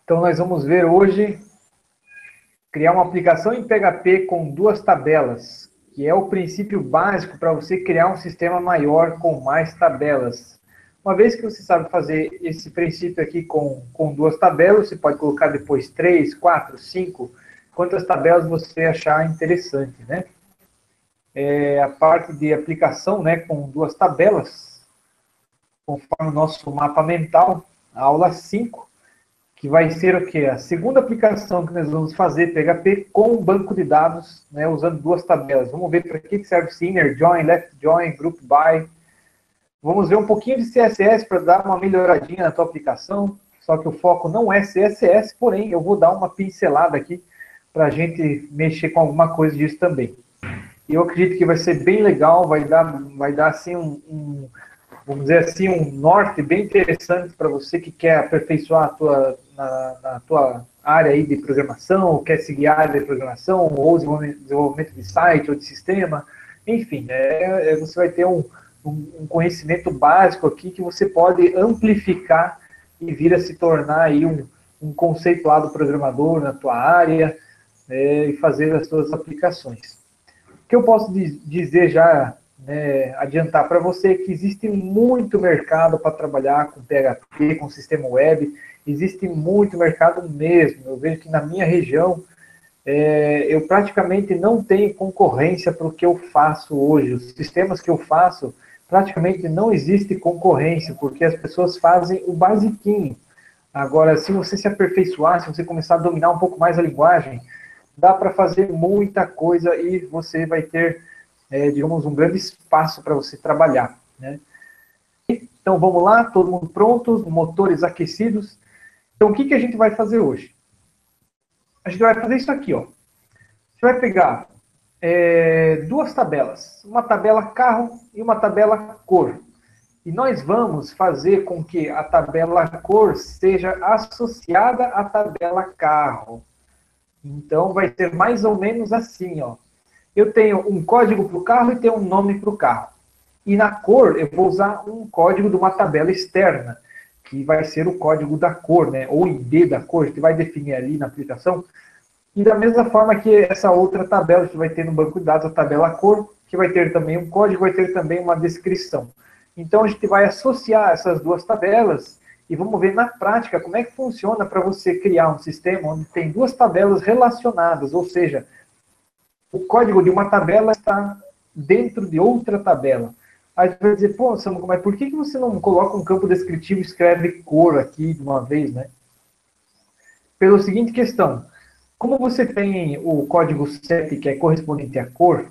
Então, nós vamos ver hoje criar uma aplicação em PHP com duas tabelas, que é o princípio básico para você criar um sistema maior com mais tabelas. Uma vez que você sabe fazer esse princípio aqui com duas tabelas, você pode colocar depois 3, 4, 5, quantas tabelas você achar interessante, né? A parte de aplicação, né, com duas tabelas, conforme o nosso mapa mental, a aula 5, que vai ser o quê? A segunda aplicação que nós vamos fazer, PHP, com um banco de dados, né, usando duas tabelas. Vamos ver para que serve esse inner join, left join, group by. Vamos ver um pouquinho de CSS para dar uma melhoradinha na tua aplicação, só que o foco não é CSS, porém eu vou dar uma pincelada aqui para a gente mexer com alguma coisa disso também. E eu acredito que vai ser bem legal, vai dar assim vamos dizer assim, um norte bem interessante para você que quer aperfeiçoar na tua área aí de programação, ou quer seguir a área de programação, ou desenvolvimento de site ou de sistema, enfim, você vai ter um conhecimento básico aqui que você pode amplificar e vir a se tornar aí um conceituado programador na tua área, e fazer as suas aplicações. O que eu posso dizer já, adiantar para você é que existe muito mercado para trabalhar com PHP, com sistema web, existe muito mercado mesmo. Eu vejo que na minha região, eu praticamente não tenho concorrência para o que eu faço hoje. Os sistemas que eu faço, praticamente não existe concorrência, porque as pessoas fazem o basiquinho. Agora, se você se aperfeiçoar, se você começar a dominar um pouco mais a linguagem, dá para fazer muita coisa e você vai ter, digamos, um grande espaço para você trabalhar, né? Então, vamos lá, todo mundo pronto, motores aquecidos. Então, o que a gente vai fazer hoje? A gente vai fazer isso aqui, ó. Você vai pegar duas tabelas, uma tabela carro e uma tabela cor. E nós vamos fazer com que a tabela cor seja associada à tabela carro. Então, vai ser mais ou menos assim, ó. Eu tenho um código para o carro e tenho um nome para o carro. E na cor, eu vou usar um código de uma tabela externa, que vai ser o código da cor, né? Ou ID da cor, que vai definir ali na aplicação. E da mesma forma que essa outra tabela que vai ter no banco de dados, a tabela cor, que vai ter também um código, vai ter também uma descrição. Então, a gente vai associar essas duas tabelas e vamos ver na prática como é que funciona para você criar um sistema onde tem duas tabelas relacionadas, ou seja, o código de uma tabela está dentro de outra tabela. Aí você vai dizer, pô, Samuco, mas por que você não coloca um campo descritivo e escreve cor aqui de uma vez, né? Pela seguinte questão, como você tem o código set, que é correspondente à cor,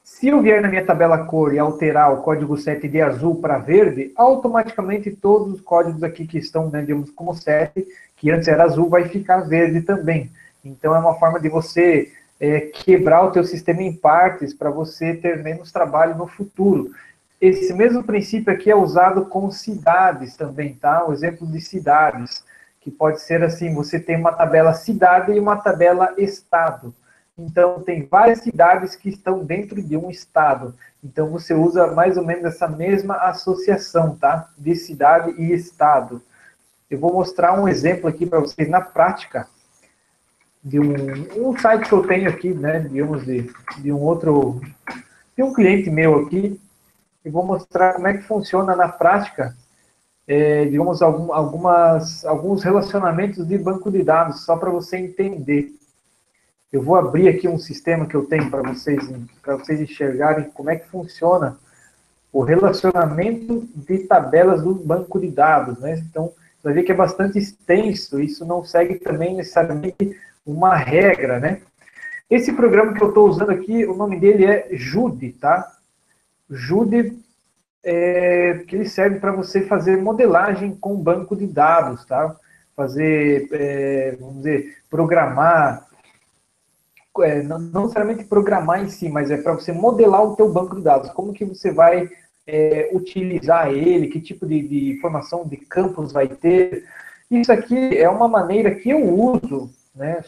se eu vier na minha tabela cor e alterar o código set de azul para verde, automaticamente todos os códigos aqui que estão, né, digamos, como set, que antes era azul, vai ficar verde também. Então é uma forma de você quebrar o teu sistema em partes para você ter menos trabalho no futuro. Esse mesmo princípio aqui é usado com cidades também, tá? O exemplo de cidades, que pode ser assim, você tem uma tabela cidade e uma tabela estado. Então, tem várias cidades que estão dentro de um estado. Então, você usa mais ou menos essa mesma associação, tá? De cidade e estado. Eu vou mostrar um exemplo aqui para vocês na prática de um site que eu tenho aqui, né? Digamos, de um cliente meu aqui. Eu vou mostrar como é que funciona na prática, digamos, alguns relacionamentos de banco de dados, só para você entender. Eu vou abrir aqui um sistema que eu tenho para vocês enxergarem como é que funciona o relacionamento de tabelas do banco de dados, né? Então, você vai ver que é bastante extenso, isso não segue também necessariamente uma regra, né? Esse programa que eu estou usando aqui, o nome dele é Jude, tá? Jude, que ele serve para você fazer modelagem com banco de dados, tá? Fazer, vamos dizer, programar, não necessariamente programar em si, mas é para você modelar o teu banco de dados. Como que você vai utilizar ele, que tipo de informação de campos vai ter. Isso aqui é uma maneira que eu uso, né?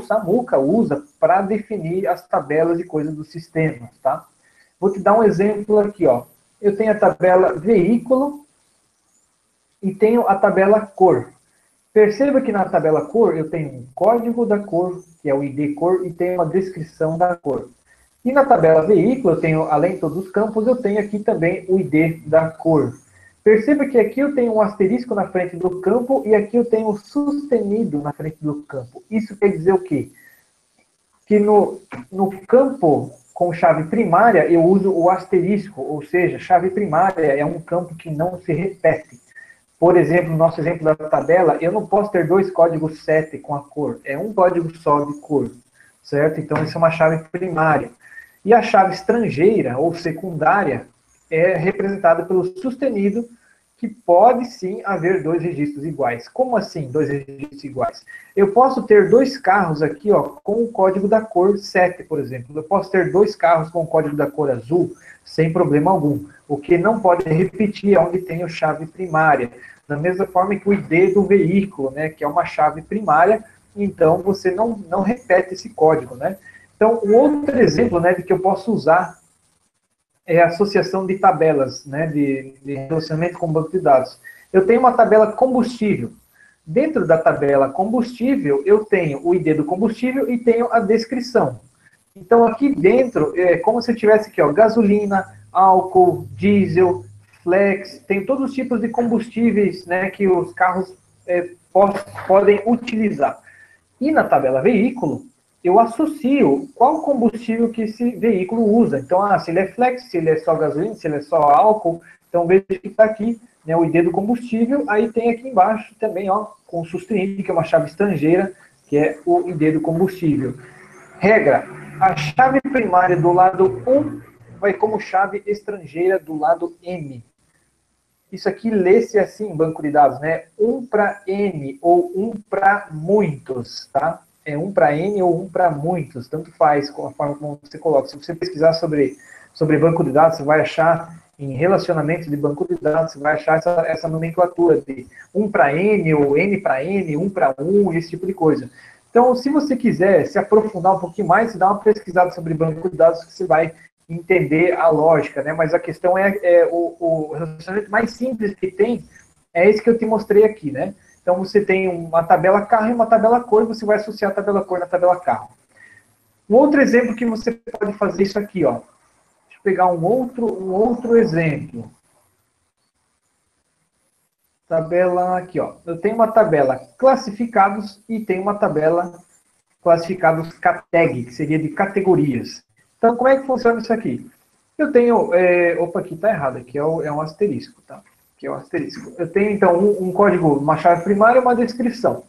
Samuca, usa para definir as tabelas de coisas do sistema, tá? Vou te dar um exemplo aqui, ó. Eu tenho a tabela veículo e tenho a tabela cor. Perceba que na tabela cor eu tenho um código da cor, que é o ID cor, e tenho uma descrição da cor. E na tabela veículo, eu tenho, além de todos os campos, eu tenho aqui também o ID da cor. Perceba que aqui eu tenho um asterisco na frente do campo e aqui eu tenho um sustenido na frente do campo. Isso quer dizer o quê? Que no campo com chave primária eu uso o asterisco, ou seja, chave primária é um campo que não se repete. Por exemplo, no nosso exemplo da tabela, eu não posso ter dois códigos 7 com a cor, é um código só de cor, certo? Então, isso é uma chave primária. E a chave estrangeira, ou secundária, é representada pelo sustenido, que pode sim haver dois registros iguais. Como assim, dois registros iguais? Eu posso ter dois carros aqui, ó, com o código da cor 7, por exemplo. Eu posso ter dois carros com o código da cor azul, sem problema algum. O que não pode repetir é onde tem a chave primária. Da mesma forma que o ID do veículo, né, que é uma chave primária, então você não repete esse código, né? Então, um outro exemplo, né, de que eu posso usar é a associação de tabelas, né, de relacionamento com banco de dados. Eu tenho uma tabela combustível. Dentro da tabela combustível, eu tenho o ID do combustível e tenho a descrição. Então, aqui dentro, é como se eu tivesse aqui, ó, gasolina, álcool, diesel, flex, tem todos os tipos de combustíveis, né, que os carros podem utilizar. E na tabela veículo, eu associo qual combustível que esse veículo usa. Então, se ele é flex, se ele é só gasolina, se ele é só álcool. Então, veja que está aqui, né, o ID do combustível. Aí tem aqui embaixo também, ó, com o sustenido, que é uma chave estrangeira, que é o ID do combustível. Regra, a chave primária do lado 1 vai como chave estrangeira do lado M. Isso aqui lê-se assim em banco de dados, né? 1 para N ou 1 para muitos, tá? É 1 para N ou 1 para muitos, tanto faz com a forma como você coloca. Se você pesquisar sobre banco de dados, você vai achar em relacionamento de banco de dados, você vai achar essa nomenclatura de 1 para N ou N para N, 1 para 1, esse tipo de coisa. Então, se você quiser se aprofundar um pouquinho mais, você dá uma pesquisada sobre banco de dados que você vai entender a lógica, né? Mas a questão o relacionamento mais simples que tem é esse que eu te mostrei aqui, né? Então, você tem uma tabela carro e uma tabela cor, e você vai associar a tabela cor na tabela carro. Um outro exemplo que você pode fazer isso aqui, ó. Deixa eu pegar um outro exemplo. Tabela aqui, ó. Eu tenho uma tabela classificados e tenho uma tabela classificados CATEG, que seria de categorias. Então, como é que funciona isso aqui? Eu tenho... opa, aqui está errado. Aqui é um asterisco, tá? Aqui é um asterisco. Eu tenho, então, um código, uma chave primária e uma descrição.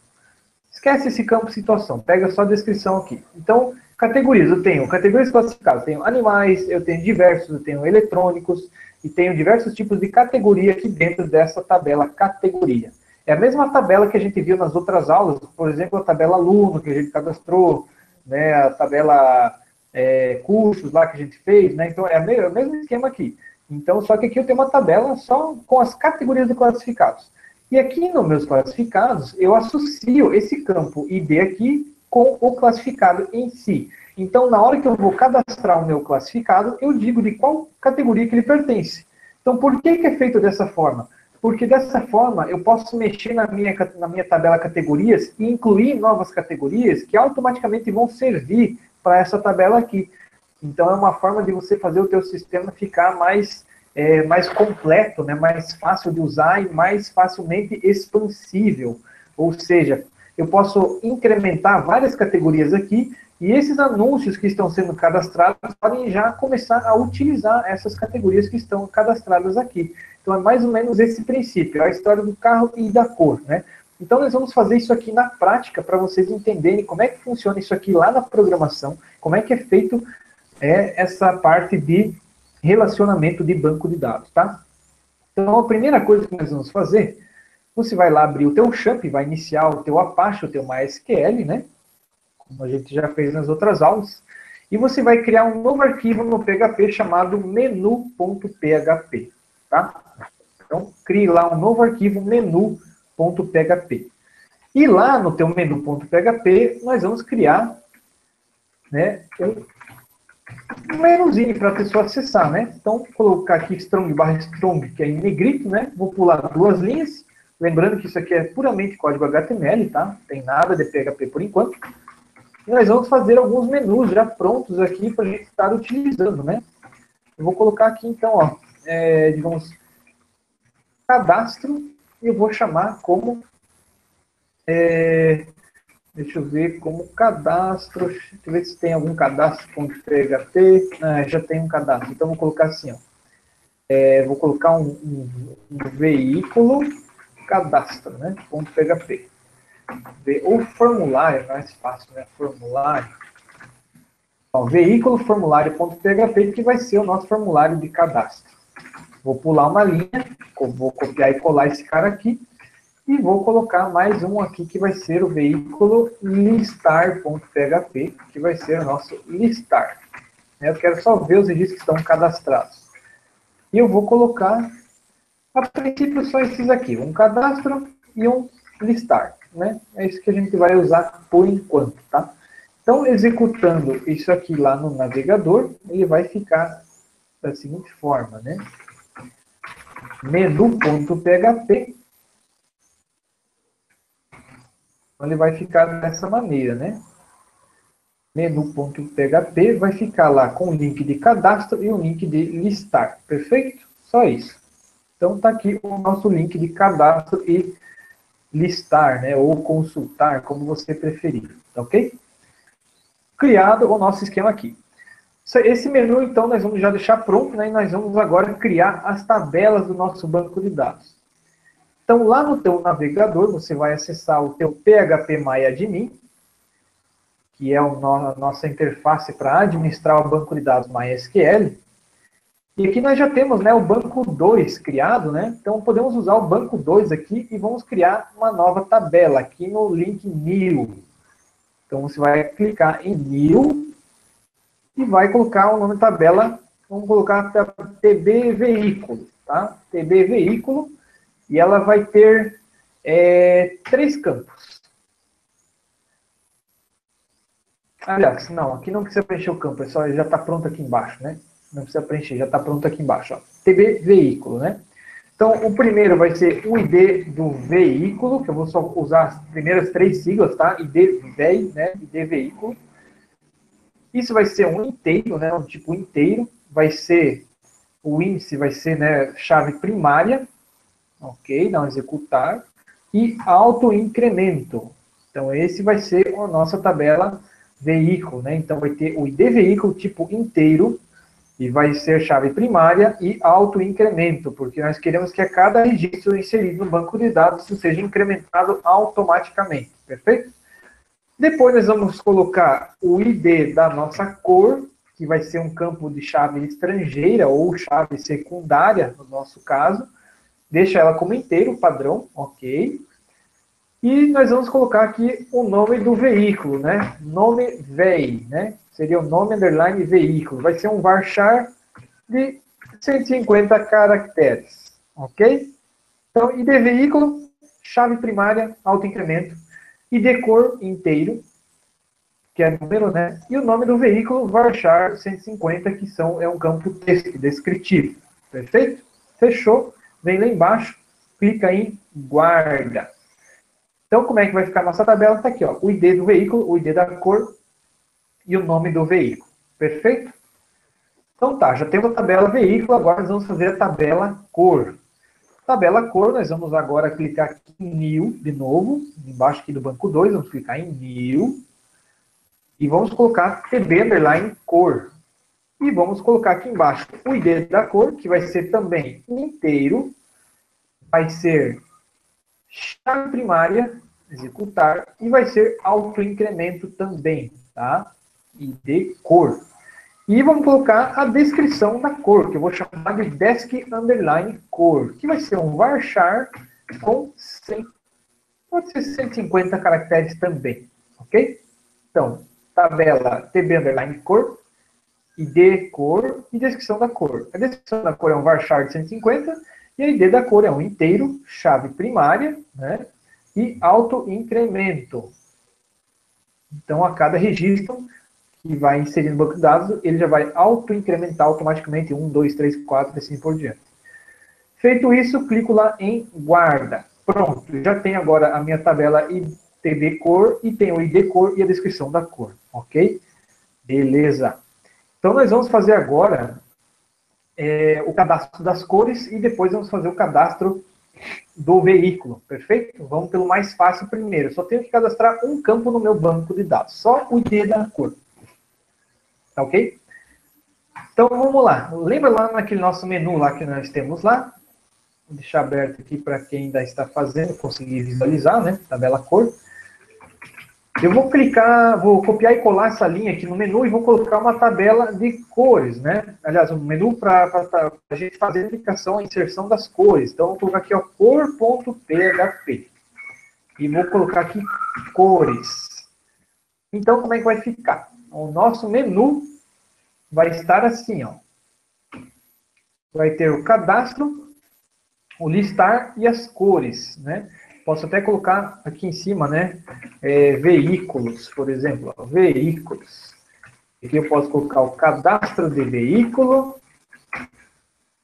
Esquece esse campo situação. Pega só a descrição aqui. Então, categorias. Eu tenho categorias classificadas. Eu tenho animais, eu tenho diversos, eu tenho eletrônicos e tenho diversos tipos de categoria aqui dentro dessa tabela categoria. É a mesma tabela que a gente viu nas outras aulas. Por exemplo, a tabela aluno que a gente cadastrou, né? A tabela... cursos lá que a gente fez, né? Então, é o mesmo esquema aqui. Então, só que aqui eu tenho uma tabela só com as categorias de classificados. E aqui nos meus classificados, eu associo esse campo ID aqui com o classificado em si. Então, na hora que eu vou cadastrar o meu classificado, eu digo de qual categoria que ele pertence. Então, por que é feito dessa forma? Porque dessa forma, eu posso mexer na minha tabela categorias e incluir novas categorias que automaticamente vão servir para essa tabela aqui. Então, é uma forma de você fazer o teu sistema ficar mais completo, né? Mais fácil de usar e mais facilmente expansível. Ou seja, eu posso incrementar várias categorias aqui e esses anúncios que estão sendo cadastrados podem já começar a utilizar essas categorias que estão cadastradas aqui. Então, é mais ou menos esse princípio, a história do carro e da cor, né? Então, nós vamos fazer isso aqui na prática para vocês entenderem como é que funciona isso aqui lá na programação, como é que é feito essa parte de relacionamento de banco de dados, tá? Então, a primeira coisa que nós vamos fazer, você vai lá abrir o teu XAMPP, vai iniciar o teu Apache, o teu MySQL, né? Como a gente já fez nas outras aulas, e você vai criar um novo arquivo no PHP chamado menu.php, tá? Então, crie lá um novo arquivo menu.php. E lá no teu menu.php, nós vamos criar, né, um menuzinho para a pessoa acessar, né? Então, vou colocar aqui strong/strong, que é em negrito, né? Vou pular 2 linhas, Lembrando que isso aqui é puramente código HTML, tá? Não tem nada de PHP por enquanto. E nós vamos fazer alguns menus já prontos aqui para a gente estar utilizando, né? Eu vou colocar aqui, então, ó, digamos, cadastro, e eu vou chamar como, deixa eu ver, como cadastro, deixa eu ver se tem algum cadastro.php, já tem um cadastro, então vou colocar assim, ó, vou colocar um veículo cadastro, né, .php, ou formulário, é mais fácil, né, formulário, ó, veículo formulário.php, que vai ser o nosso formulário de cadastro. Vou pular uma linha, vou copiar e colar esse cara aqui, e vou colocar mais um aqui, que vai ser o veículo listar.php, que vai ser o nosso listar. Eu quero só ver os registros que estão cadastrados. E eu vou colocar, a princípio, só esses aqui, um cadastro e um listar, né? É isso que a gente vai usar por enquanto, tá? Então, executando isso aqui lá no navegador, ele vai ficar da seguinte forma, né? Menu.php, ele vai ficar dessa maneira, né? Menu.php vai ficar lá com o link de cadastro e o link de listar, perfeito? Só isso. Então está aqui o nosso link de cadastro e listar, né? Ou consultar, como você preferir, tá ok? Criado o nosso esquema aqui. Esse menu, então, nós vamos já deixar pronto, né? E nós vamos agora criar as tabelas do nosso banco de dados. Então, lá no teu navegador, você vai acessar o teu phpMyAdmin, que é a nossa interface para administrar o banco de dados MySQL. E aqui nós já temos, né, o banco 2 criado, né? Então, podemos usar o banco 2 aqui e vamos criar uma nova tabela aqui no link New. Então, você vai clicar em New e vai colocar o nome da tabela, vamos colocar TB Veículo, tá? TB Veículo, e ela vai ter 3 campos. Aliás, não, aqui não precisa preencher o campo, já está pronto aqui embaixo, né? Não precisa preencher, já está pronto aqui embaixo, ó. TB Veículo, né? Então, o primeiro vai ser o ID do veículo, que eu vou só usar as primeiras 3 siglas, tá? ID VEI, né? ID Veículo. Isso vai ser um inteiro, né? Um tipo inteiro. Vai ser, o índice vai ser, né, chave primária. Ok, não executar. E autoincremento. Então, esse vai ser a nossa tabela veículo, né? Então, vai ter o ID veículo tipo inteiro, e vai ser chave primária e autoincremento, porque nós queremos que a cada registro inserido no banco de dados isso seja incrementado automaticamente, perfeito? Depois nós vamos colocar o ID da nossa cor, que vai ser um campo de chave estrangeira ou chave secundária, no nosso caso. Deixa ela como inteiro, padrão, ok. E nós vamos colocar aqui o nome do veículo, né? Nome VEI, né? Seria o nome underline veículo. Vai ser um varchar de 150 caracteres, ok? Então, ID veículo, chave primária, autoincremento, ID cor inteiro, que é número, né? E o nome do veículo, varchar 150, que é um campo texto descritivo. Perfeito? Fechou? Vem lá embaixo, clica em guarda. Então, como é que vai ficar a nossa tabela? Está aqui, ó, o ID do veículo, o ID da cor e o nome do veículo. Perfeito? Então tá, já temos a tabela veículo, agora nós vamos fazer a tabela cor. Tabela cor, nós vamos agora clicar aqui em New, de novo, embaixo aqui do banco 2, vamos clicar em New, e vamos colocar TB underline cor. E vamos colocar aqui embaixo o ID da cor, que vai ser também inteiro, vai ser chave primária, executar, e vai ser autoincremento também, tá? ID cor. E vamos colocar a descrição da cor, que eu vou chamar de desk underline cor, que vai ser um varchar com 100, pode ser 150 caracteres também, ok? Então, tabela TB underline cor, ID cor e descrição da cor. A descrição da cor é um varchar de 150 e a ID da cor é um inteiro, chave primária, né? E autoincremento. Então, a cada registro que vai inserir no banco de dados, ele já vai auto-incrementar automaticamente 1, 2, 3, 4 e assim por diante. Feito isso, clico lá em guarda. Pronto, já tem agora a minha tabela ITB cor e tem o ID cor e a descrição da cor, ok? Beleza. Então nós vamos fazer agora o cadastro das cores e depois vamos fazer o cadastro do veículo, perfeito? Vamos pelo mais fácil primeiro. Só tenho que cadastrar um campo no meu banco de dados, só o ID da cor. Tá ok? Então vamos lá. Lembra lá naquele nosso menu lá que nós temos lá? Vou deixar aberto aqui para quem ainda está fazendo, conseguir visualizar, né? Tabela cor. Eu vou clicar, vou copiar e colar essa linha aqui no menu e vou colocar uma tabela de cores, né? Aliás, um menu para a gente fazer a aplicação, a inserção das cores. Então, vou colocar aqui, ó, cor.php. E vou colocar aqui cores. Então, como é que vai ficar? O nosso menu vai estar assim, ó. Vai ter o cadastro, o listar e as cores, né? Posso até colocar aqui em cima, né? Veículos, por exemplo. Ó, veículos. Aqui eu posso colocar o cadastro de veículo.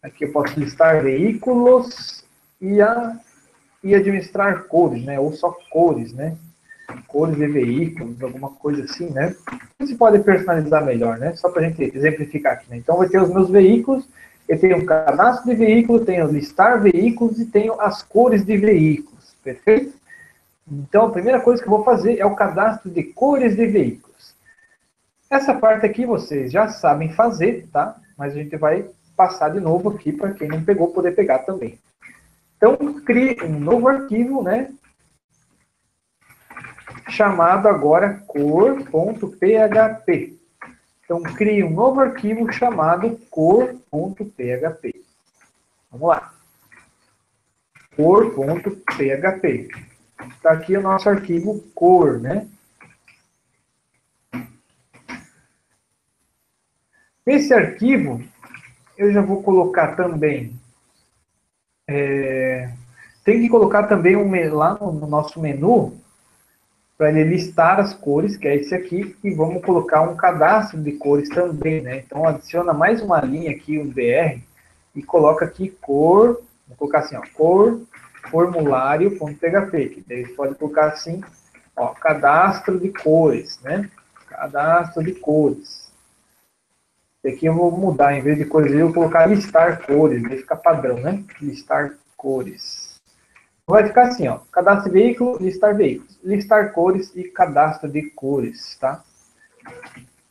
Aqui eu posso listar veículos e administrar cores, né? Ou só cores, né? Cores de veículos, alguma coisa assim, né? Você pode personalizar melhor, né? Só para a gente exemplificar aqui, né? Então vai ter os meus veículos. Eu tenho o cadastro de veículo, tenho listar veículos e tenho as cores de veículos. Perfeito? Então, a primeira coisa que eu vou fazer é o cadastro de cores de veículos. Essa parte aqui vocês já sabem fazer, tá? Mas a gente vai passar de novo aqui para quem não pegou poder pegar também. Então, crie um novo arquivo, né? Chamado agora cor.php. Então, crie um novo arquivo chamado cor.php. Vamos lá. Cor.php. Está aqui o nosso arquivo cor, né? Nesse arquivo, eu já vou colocar também... tem que colocar também lá no nosso menu, para ele listar as cores, que é esse aqui, e vamos colocar um cadastro de cores também, né? Então, adiciona mais uma linha aqui, um BR, e coloca aqui cor, vou colocar assim, ó, cor formulário.php, que daí pode colocar assim, ó, cadastro de cores, né? Cadastro de cores. Aqui eu vou mudar, em vez de cores, eu vou colocar listar cores, vai ficar padrão, né? Listar cores. Vai ficar assim, ó, cadastro de veículo, listar veículos, listar cores e cadastro de cores, tá?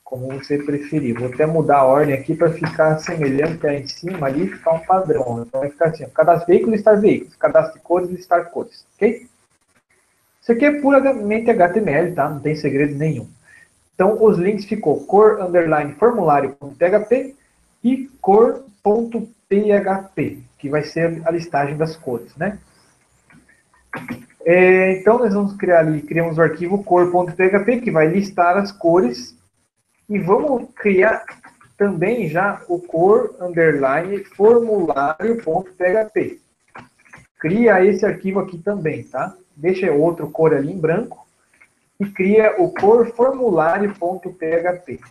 Como você preferir. Vou até mudar a ordem aqui para ficar semelhante aí em cima ali, ficar um padrão. Então vai ficar assim, ó, cadastro de veículo, listar veículos, cadastro de cores, listar cores, ok? Isso aqui é puramente HTML, tá? Não tem segredo nenhum. Então os links ficou cor_formulário.php e cor.php, que vai ser a listagem das cores, né? Então, nós vamos criamos o arquivo cor.php, que vai listar as cores, e vamos criar também já o cor_formulário.php. Cria esse arquivo aqui também, tá? Deixa outro cor ali em branco, e cria o cor_formulário.php.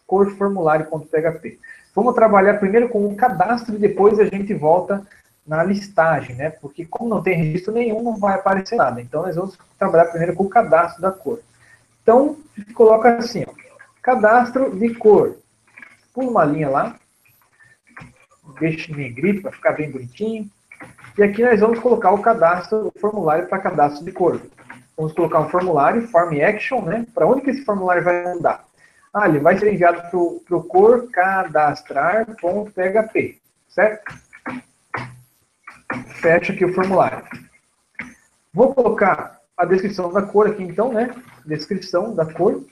Cor_formulário.php. Vamos trabalhar primeiro com o cadastro, e depois a gente volta na listagem, né? Porque como não tem registro nenhum, não vai aparecer nada. Então, nós vamos trabalhar primeiro com o cadastro da cor. Então, coloca assim, ó, cadastro de cor. Pula uma linha lá, deixa em negrito para ficar bem bonitinho. E aqui nós vamos colocar o cadastro, o formulário para cadastro de cor. Vamos colocar um formulário, form action, né? Para onde que esse formulário vai mandar? Ah, ele vai ser enviado para o cor cadastrar.php, certo? Fecha aqui o formulário. Vou colocar a descrição da cor aqui, então, né? Descrição da cor.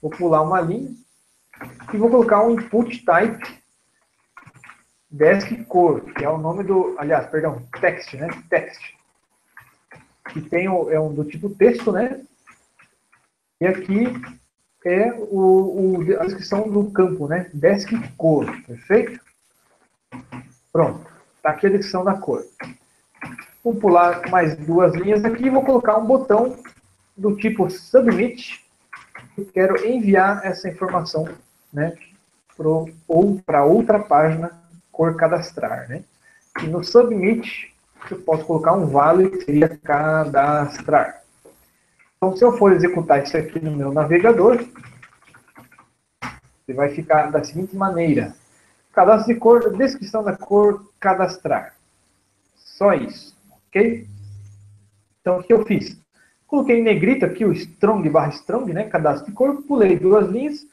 Vou pular uma linha. E vou colocar um input type desk cor, que é o nome do... Aliás, perdão, text, né? Text. Que tem um do tipo texto, né? E aqui é a descrição do campo, né? Desk cor, perfeito? Pronto. Está aqui a descrição da cor. Vou pular mais duas linhas aqui e vou colocar um botão do tipo submit. Eu quero enviar essa informação, né, para outra página cor cadastrar, né? E no submit eu posso colocar um value que seria cadastrar. Então, se eu for executar isso aqui no meu navegador, ele vai ficar da seguinte maneira. Cadastro de cor, descrição da cor, cadastrar. Só isso, ok? Então, o que eu fiz? Coloquei em negrito aqui o strong barra strong, né? Cadastro de cor, pulei duas linhas,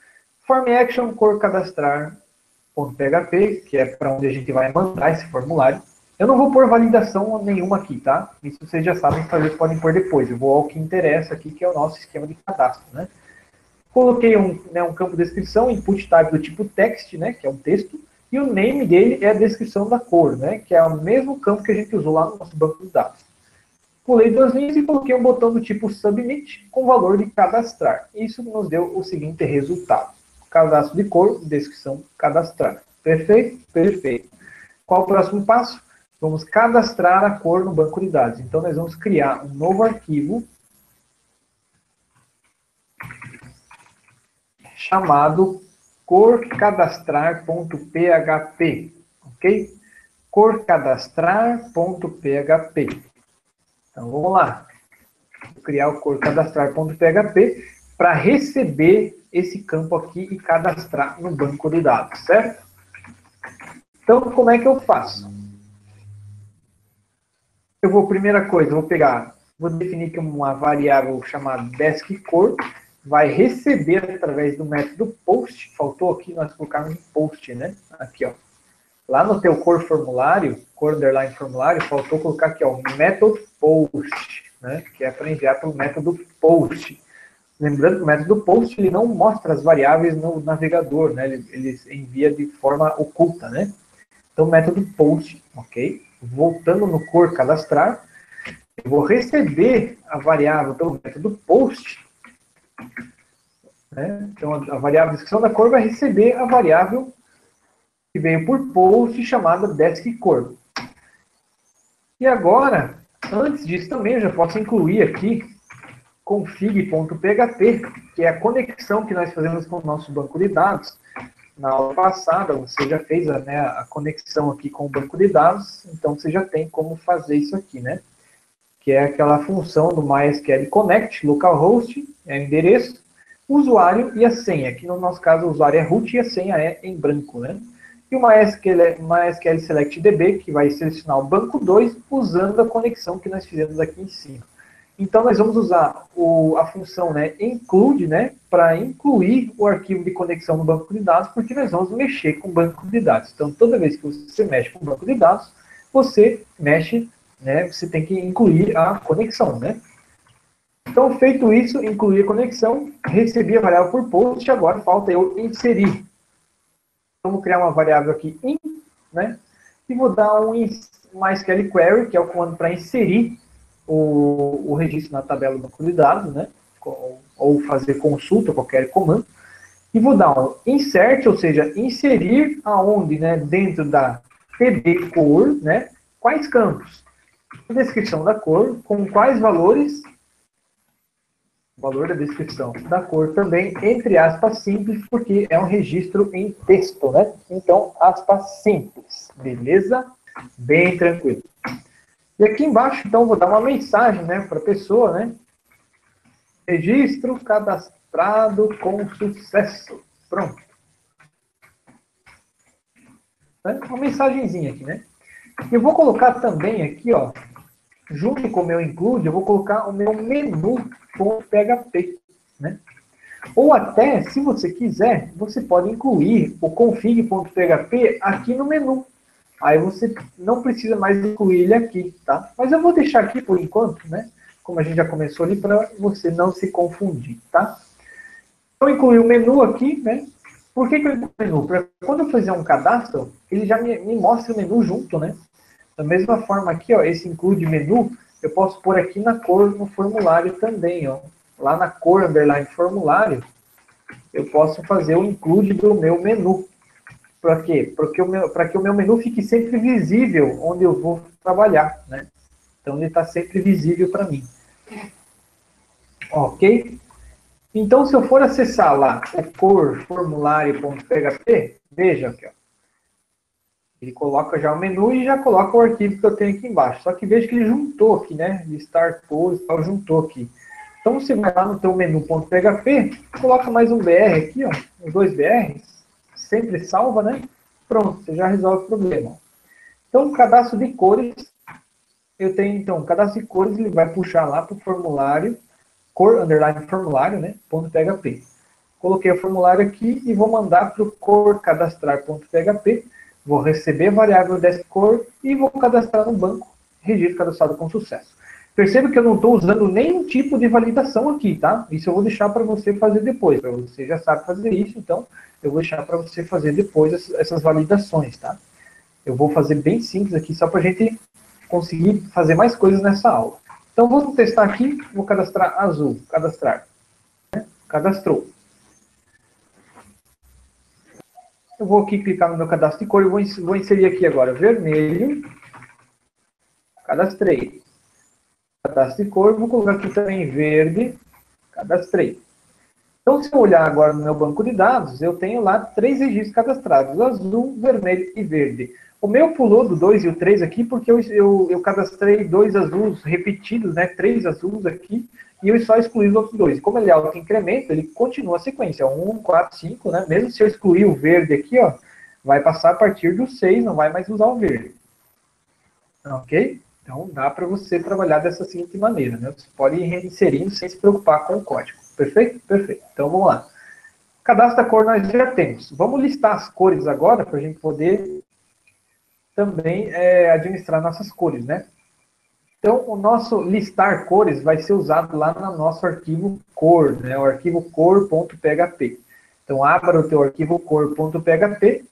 form action, cor cadastrar, .php, que é para onde a gente vai mandar esse formulário. Eu não vou pôr validação nenhuma aqui, tá? Isso vocês já sabem fazer, podem pôr depois. Eu vou ao que interessa aqui, que é o nosso esquema de cadastro, né? Coloquei um campo de descrição, input type do tipo text, né? Que é um texto, e o name dele é a descrição da cor, né? Que é o mesmo campo que a gente usou lá no nosso banco de dados. Pulei duas linhas e coloquei um botão do tipo submit com o valor de cadastrar. Isso nos deu o seguinte resultado. Cadastro de cor, descrição, cadastrar. Perfeito? Perfeito. Qual o próximo passo? Vamos cadastrar a cor no banco de dados. Então, nós vamos criar um novo arquivo chamado corcadastrar.php. Ok? Corcadastrar.php. Então, vamos lá. Vou criar o corcadastrar.php para receber esse campo aqui e cadastrar no banco de dados, certo? Então, como é que eu faço? Primeira coisa, vou definir que uma variável chamada deskCor vai receber através do método post. Faltou aqui nós colocarmos um post, né? Aqui, ó. Lá no teu core formulário, core underline formulário, faltou colocar aqui, ó, método post, né? Que é para enviar para o método post. Lembrando que o método post ele não mostra as variáveis no navegador, né? Ele envia de forma oculta, né? Então, método post, ok? Voltando no core cadastrar, eu vou receber a variável pelo método post, né? Então, a variável descrição da cor vai receber a variável que veio por post chamada deskCor. E agora, antes disso também, eu já posso incluir aqui config.php, que é a conexão que nós fazemos com o nosso banco de dados. Na aula passada, você já fez a conexão aqui com o banco de dados, então você já tem como fazer isso aqui, né? Que é aquela função do MySQL Connect, localhost, é o endereço, usuário e a senha. Aqui no nosso caso o usuário é root e a senha é em branco, né? E o MySQL Select DB, que vai selecionar o banco 2 usando a conexão que nós fizemos aqui em cima. Então, nós vamos usar a função, né, include, né, para incluir o arquivo de conexão no banco de dados, porque nós vamos mexer com o banco de dados. Então, toda vez que você mexe com o banco de dados, você mexe, né, você tem que incluir a conexão, né? Então, feito isso, incluir a conexão, recebi a variável por post, agora falta eu inserir. Vamos criar uma variável aqui, in, né, e vou dar um MySQL query, que é o comando para inserir o registro na tabela do banco de dados, né? Ou fazer consulta, qualquer comando. E vou dar um insert, ou seja, inserir aonde, né? Dentro da tb cor, né? Quais campos? A descrição da cor, com quais valores? O valor da descrição da cor também, entre aspas, simples, porque é um registro em texto, né? Então, aspas simples, beleza? Bem tranquilo. E aqui embaixo, então, vou dar uma mensagem, né, para a pessoa, né? Registro cadastrado com sucesso. Pronto. Uma mensagenzinha aqui, né? Eu vou colocar também aqui, ó, junto com o meu include, eu vou colocar o meu menu.php, né? Ou até, se você quiser, você pode incluir o config.php aqui no menu. Aí você não precisa mais incluir ele aqui, tá? Mas eu vou deixar aqui por enquanto, né? Como a gente já começou ali, para você não se confundir, tá? Eu incluí o menu aqui, né? Por que eu incluí o menu? Para quando eu fizer um cadastro, ele já me mostra o menu junto, né? Da mesma forma aqui, ó, esse include menu, eu posso pôr aqui na cor no formulário também, ó. Lá na cor underline formulário, eu posso fazer o include do meu menu. Para quê? Para que o meu menu fique sempre visível onde eu vou trabalhar, né? Então, ele está sempre visível para mim. Ok? Então, se eu for acessar lá o core formulário.php, veja aqui, ó. Ele coloca já o menu e já coloca o arquivo que eu tenho aqui embaixo. Só que veja que ele juntou aqui, né? Listar cores e tal, juntou aqui. Então você vai lá no teu menu.php, coloca mais um BR aqui, ó, os dois BRs, sempre salva, né? Pronto, você já resolve o problema. Então, cadastro de cores, eu tenho, então, cadastro de cores, ele vai puxar lá para o formulário, cor, underline formulário, né? .php. Coloquei o formulário aqui e vou mandar para o cor cadastrar.php, vou receber a variável dessa cor e vou cadastrar no banco, registro cadastrado com sucesso. Perceba que eu não estou usando nenhum tipo de validação aqui, tá? Isso eu vou deixar para você fazer depois, você já sabe fazer isso, então eu vou deixar para você fazer depois essas validações, tá? Eu vou fazer bem simples aqui, só para a gente conseguir fazer mais coisas nessa aula. Então vamos testar aqui, vou cadastrar azul, cadastrar. Cadastrou. Eu vou aqui clicar no meu cadastro de cor e vou inserir aqui agora vermelho. Cadastrei. Cadastro de cor, vou colocar aqui também verde. Cadastrei. Então, se eu olhar agora no meu banco de dados, eu tenho lá 3 registros cadastrados, azul, vermelho e verde. O meu pulou do 2 e o 3 aqui, porque eu cadastrei 2 azuis repetidos, né, 3 azuis aqui, e eu só excluí os outros 2. E como ele é auto-incremento, ele continua a sequência, 1, 4, 5, né? Mesmo se eu excluir o verde aqui, ó, vai passar a partir do 6, não vai mais usar o verde. Ok? Então, dá para você trabalhar dessa seguinte maneira, né? Você pode ir inserindo sem se preocupar com o código. Perfeito? Perfeito. Então, vamos lá. Cadastro da cor nós já temos. Vamos listar as cores agora, para a gente poder também administrar nossas cores, né? Então, o nosso listar cores vai ser usado lá no nosso arquivo cor, né? O arquivo cor.php. Então, abra o teu arquivo cor.php